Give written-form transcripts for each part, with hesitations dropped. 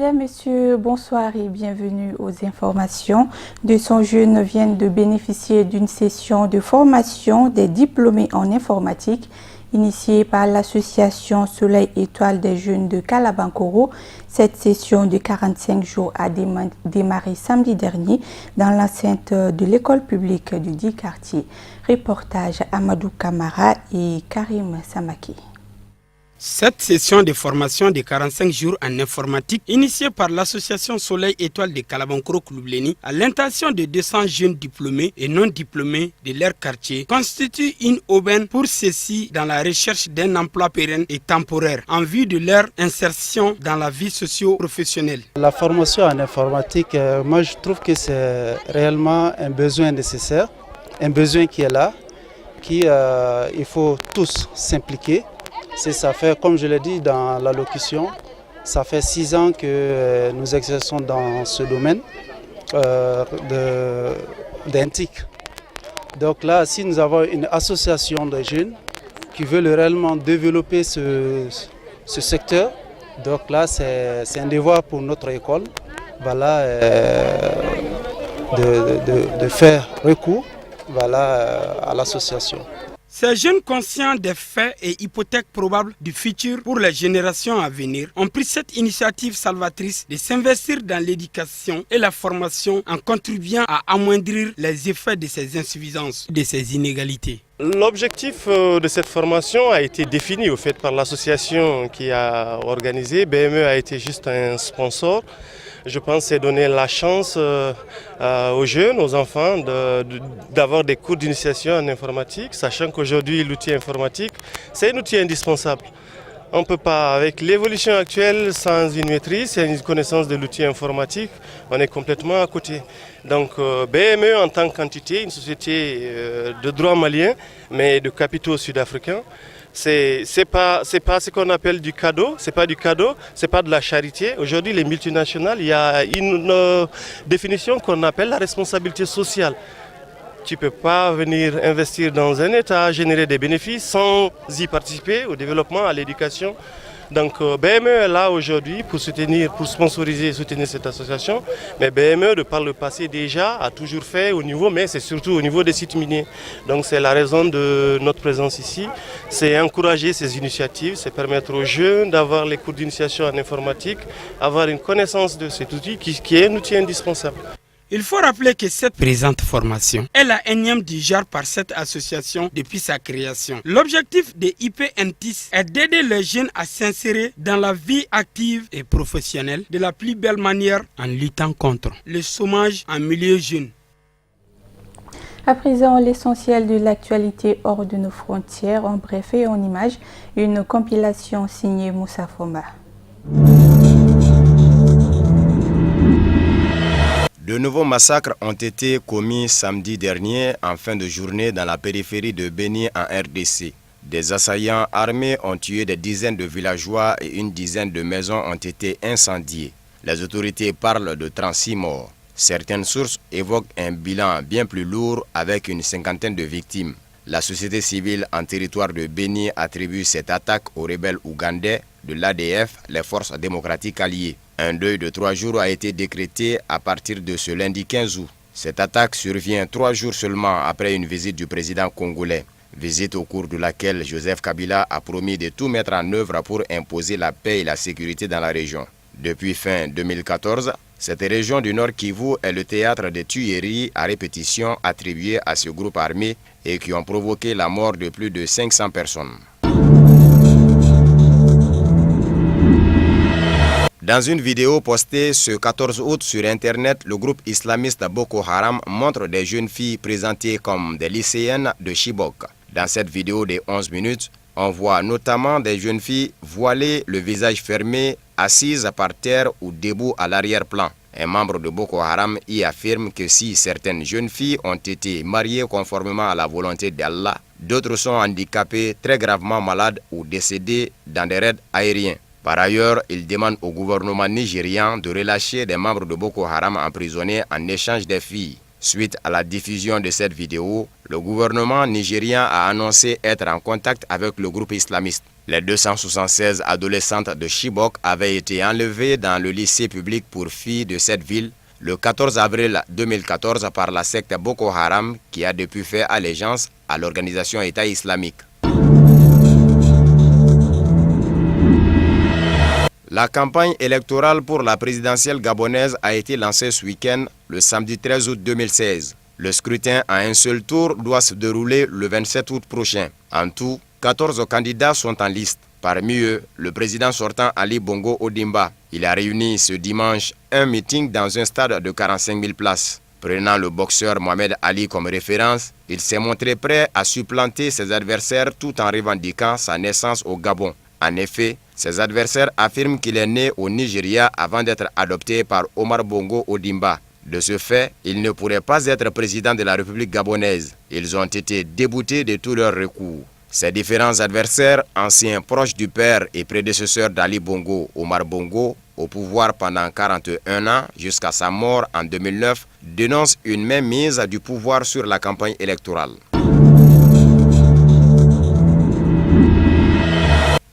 Mesdames, Messieurs, bonsoir et bienvenue aux informations. 200 jeunes viennent de bénéficier d'une session de formation des diplômés en informatique initiée par l'association Soleil Étoile des jeunes de Kalabankoro. Cette session de 45 jours a démarré samedi dernier dans l'enceinte de l'école publique du dit quartier. Reportage Amadou Kamara et Karim Samaki. Cette session de formation de 45 jours en informatique, initiée par l'association Soleil Étoile de Kalabankoro Kouloubleni, à l'intention de 200 jeunes diplômés et non diplômés de leur quartier, constitue une aubaine pour ceux-ci dans la recherche d'un emploi pérenne et temporaire en vue de leur insertion dans la vie socio-professionnelle. La formation en informatique, moi je trouve que c'est réellement un besoin nécessaire, un besoin qui est là, il faut tous s'impliquer. Ça fait, comme je l'ai dit dans l'allocution, ça fait 6 ans que nous exerçons dans ce domaine d'INTIC. Donc là, si nous avons une association de jeunes qui veulent réellement développer ce secteur, donc là, c'est un devoir pour notre école, voilà, de faire recours, voilà, à l'association. Ces jeunes conscients des faits et hypothèques probables du futur pour les générations à venir ont pris cette initiative salvatrice de s'investir dans l'éducation et la formation en contribuant à amoindrir les effets de ces insuffisances, de ces inégalités. L'objectif de cette formation a été défini au fait par l'association qui a organisé. BME a été juste un sponsor. Je pense que c'est donner la chance aux jeunes, aux enfants d'avoir des cours d'initiation en informatique, sachant qu'aujourd'hui l'outil informatique, c'est un outil indispensable. On ne peut pas, avec l'évolution actuelle, sans une maîtrise et une connaissance de l'outil informatique, on est complètement à côté. Donc BME en tant qu'entité, une société de droit malien, mais de capitaux sud-africains, c'est pas ce qu'on appelle du cadeau, c'est pas de la charité. Aujourd'hui, les multinationales, il y a une définition qu'on appelle la responsabilité sociale. Tu ne peux pas venir investir dans un État, générer des bénéfices sans y participer au développement, à l'éducation. Donc BME est là aujourd'hui pour sponsoriser et soutenir cette association. Mais BME, de par le passé déjà, a toujours fait au niveau, mais c'est surtout au niveau des sites miniers. Donc c'est la raison de notre présence ici. C'est encourager ces initiatives, c'est permettre aux jeunes d'avoir les cours d'initiation en informatique, avoir une connaissance de cet outil qui est un outil indispensable. Il faut rappeler que cette présente formation est la énième du genre par cette association depuis sa création. L'objectif de IP-NTIS est d'aider les jeunes à s'insérer dans la vie active et professionnelle de la plus belle manière en luttant contre le chômage en milieu jeune. À présent, l'essentiel de l'actualité hors de nos frontières, en bref et en images, une compilation signée Moussa Fomba. De nouveaux massacres ont été commis samedi dernier en fin de journée dans la périphérie de Béni en RDC. Des assaillants armés ont tué des dizaines de villageois et une dizaine de maisons ont été incendiées. Les autorités parlent de 36 morts. Certaines sources évoquent un bilan bien plus lourd avec une cinquantaine de victimes. La société civile en territoire de Béni attribue cette attaque aux rebelles ougandais de l'ADF, les forces démocratiques alliées. Un deuil de 3 jours a été décrété à partir de ce lundi 15 août. Cette attaque survient 3 jours seulement après une visite du président congolais. Visite au cours de laquelle Joseph Kabila a promis de tout mettre en œuvre pour imposer la paix et la sécurité dans la région. Depuis fin 2014, cette région du Nord Kivu est le théâtre de tueries à répétition attribuées à ce groupe armé et qui ont provoqué la mort de plus de 500 personnes. Dans une vidéo postée ce 14 août sur Internet, le groupe islamiste Boko Haram montre des jeunes filles présentées comme des lycéennes de Chibok. Dans cette vidéo de 11 minutes, on voit notamment des jeunes filles voilées, le visage fermé, assises par terre ou debout à l'arrière-plan. Un membre de Boko Haram y affirme que si certaines jeunes filles ont été mariées conformément à la volonté d'Allah, d'autres sont handicapées, très gravement malades ou décédées dans des raids aériens. Par ailleurs, il demande au gouvernement nigérian de relâcher des membres de Boko Haram emprisonnés en échange des filles. Suite à la diffusion de cette vidéo, le gouvernement nigérien a annoncé être en contact avec le groupe islamiste. Les 276 adolescentes de Chibok avaient été enlevées dans le lycée public pour filles de cette ville le 14 avril 2014 par la secte Boko Haram qui a depuis fait allégeance à l'organisation État islamique. La campagne électorale pour la présidentielle gabonaise a été lancée ce week-end, le samedi 13 août 2016. Le scrutin à un seul tour doit se dérouler le 27 août prochain. En tout, 14 candidats sont en liste. Parmi eux, le président sortant Ali Bongo Ondimba. Il a réuni ce dimanche un meeting dans un stade de 45 000 places. Prenant le boxeur Mohamed Ali comme référence, il s'est montré prêt à supplanter ses adversaires tout en revendiquant sa naissance au Gabon. En effet, ses adversaires affirment qu'il est né au Nigeria avant d'être adopté par Omar Bongo Ondimba. De ce fait, il ne pourrait pas être président de la République gabonaise. Ils ont été déboutés de tous leurs recours. Ces différents adversaires, anciens proches du père et prédécesseurs d'Ali Bongo, Omar Bongo, au pouvoir pendant 41 ans jusqu'à sa mort en 2009, dénoncent une mainmise du pouvoir sur la campagne électorale.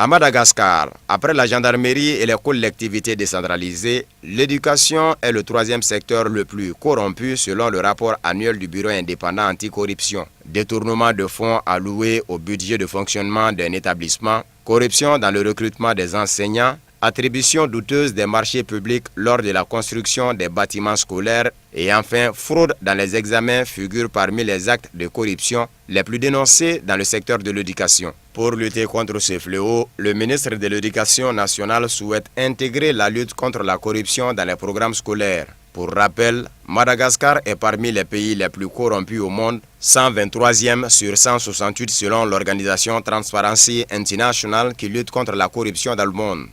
À Madagascar, après la gendarmerie et les collectivités décentralisées, l'éducation est le troisième secteur le plus corrompu selon le rapport annuel du Bureau indépendant anticorruption. Détournement de fonds alloués au budget de fonctionnement d'un établissement, corruption dans le recrutement des enseignants, attribution douteuse des marchés publics lors de la construction des bâtiments scolaires et enfin fraude dans les examens figurent parmi les actes de corruption les plus dénoncés dans le secteur de l'éducation. Pour lutter contre ce fléau, le ministre de l'Éducation nationale souhaite intégrer la lutte contre la corruption dans les programmes scolaires. Pour rappel, Madagascar est parmi les pays les plus corrompus au monde, 123e sur 168 selon l'organisation Transparency International qui lutte contre la corruption dans le monde.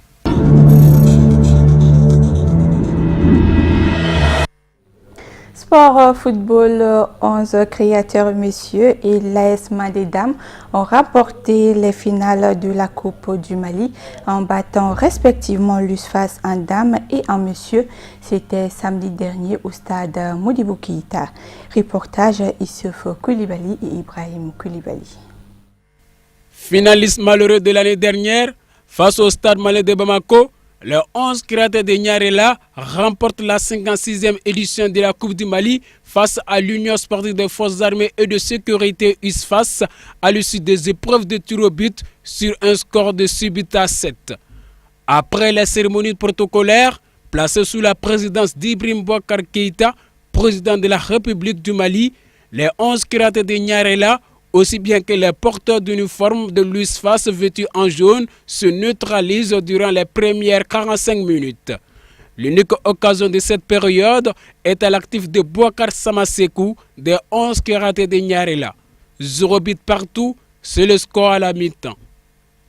Sport football, 11 créateurs messieurs et l'AS des dames ont remporté les finales de la Coupe du Mali en battant respectivement l'USFAS en dames et en messieurs. C'était samedi dernier au stade Modibo Keïta. Reportage Issouf Koulibaly et Ibrahim Koulibaly. Finaliste malheureux de l'année dernière, face au stade malais de Bamako, les 11 créateurs de Nyarela remportent la 56e édition de la Coupe du Mali face à l'Union sportive des forces armées et de sécurité USFAS à l'issue des épreuves de tir au but sur un score de 6 buts à 7. Après les cérémonies protocolaires placées sous la présidence d'Ibrahim Boubacar Keïta, président de la République du Mali, les 11 créateurs de Nyarela aussi bien que les porteurs d'uniforme de l'USFAS vêtus en jaune se neutralisent durant les premières 45 minutes. L'unique occasion de cette période est à l'actif de Boubacar Samasekou des 11 karatés de Nyarela. 0 but partout, c'est le score à la mi-temps.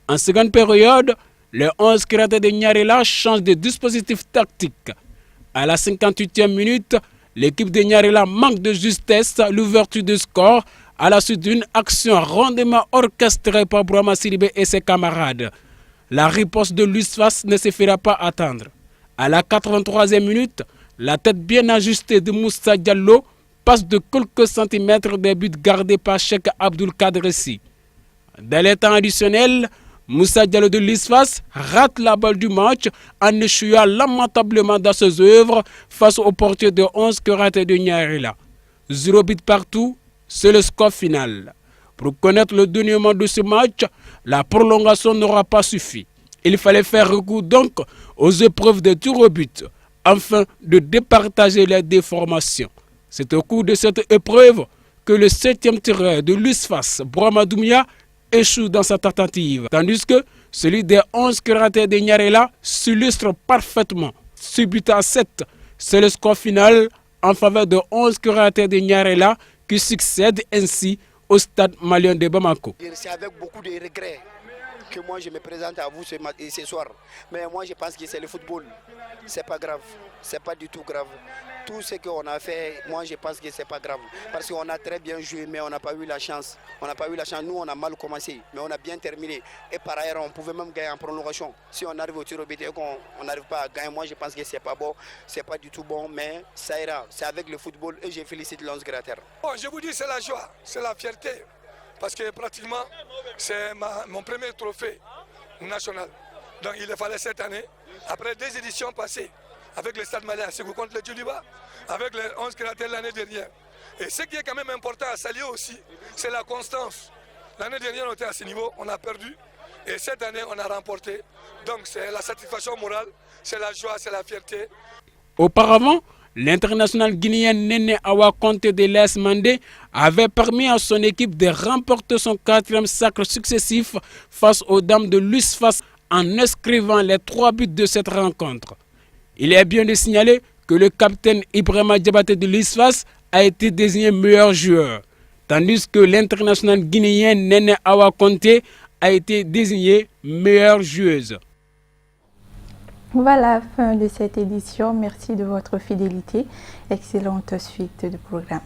En seconde période, les 11 karatés de Nyarela changent de dispositif tactique. À la 58e minute, l'équipe de Nyarela manque de justesse l'ouverture du score à la suite d'une action rondement orchestrée par Brahma Sidibé et ses camarades. La riposte de l'USFAS ne se fera pas attendre. À la 83e minute, la tête bien ajustée de Moussa Diallo passe de quelques centimètres des buts gardés par Cheikh Abdul Kadressi. Dans les temps additionnels, Moussa Diallo de l'USFAS rate la balle du match en échouant lamentablement dans ses œuvres face au portier de 11 karatés de Nyarela. 0 but partout, c'est le score final. Pour connaître le dénouement de ce match, la prolongation n'aura pas suffi. Il fallait faire recours donc aux épreuves de tir au but, afin de départager les déformations. C'est au cours de cette épreuve que le 7e tireur de l'USFAS, Brahma Doumia, échoue dans sa tentative, tandis que celui des 11 karatés de Nyarela s'illustre parfaitement. 6 buts à 7, c'est le score final en faveur de 11 karatés de Nyarela qui succède ainsi au stade malien de Bamako. C'est avec beaucoup de regrets que moi je me présente à vous ce soir. Mais moi je pense que c'est le football. C'est pas grave. C'est pas du tout grave. Tout ce qu'on a fait, moi je pense que c'est pas grave. Parce qu'on a très bien joué, mais on n'a pas eu la chance. On n'a pas eu la chance. Nous, on a mal commencé, mais on a bien terminé. Et par ailleurs, on pouvait même gagner en prolongation. Si on arrive au tir au but et qu'on n'arrive pas à gagner, moi je pense que c'est pas bon. C'est pas du tout bon, mais ça ira. C'est avec le football et je félicite l'Once Gratter. Bon, je vous dis, c'est la joie, c'est la fierté. Parce que pratiquement, c'est mon premier trophée national. Donc il fallait cette année, après 2 éditions passées, avec le Stade Malien Ségou contre le Djoliba, avec les 11 Gratter l'année dernière. Et ce qui est quand même important à saluer aussi, c'est la constance. L'année dernière, on était à ce niveau, on a perdu. Et cette année, on a remporté. Donc c'est la satisfaction morale, c'est la joie, c'est la fierté. Auparavant, l'international guinéen Néné Awa Conté de l'AS Mandé avait permis à son équipe de remporter son 4e sacre successif face aux dames de l'USFAS en inscrivant les 3 buts de cette rencontre. Il est bien de signaler que le capitaine Ibrahima Diabaté de l'USFAS a été désigné meilleur joueur, tandis que l'international guinéen Néné Awa Conté a été désignée meilleure joueuse. Voilà, fin de cette édition. Merci de votre fidélité. Excellente suite du programme.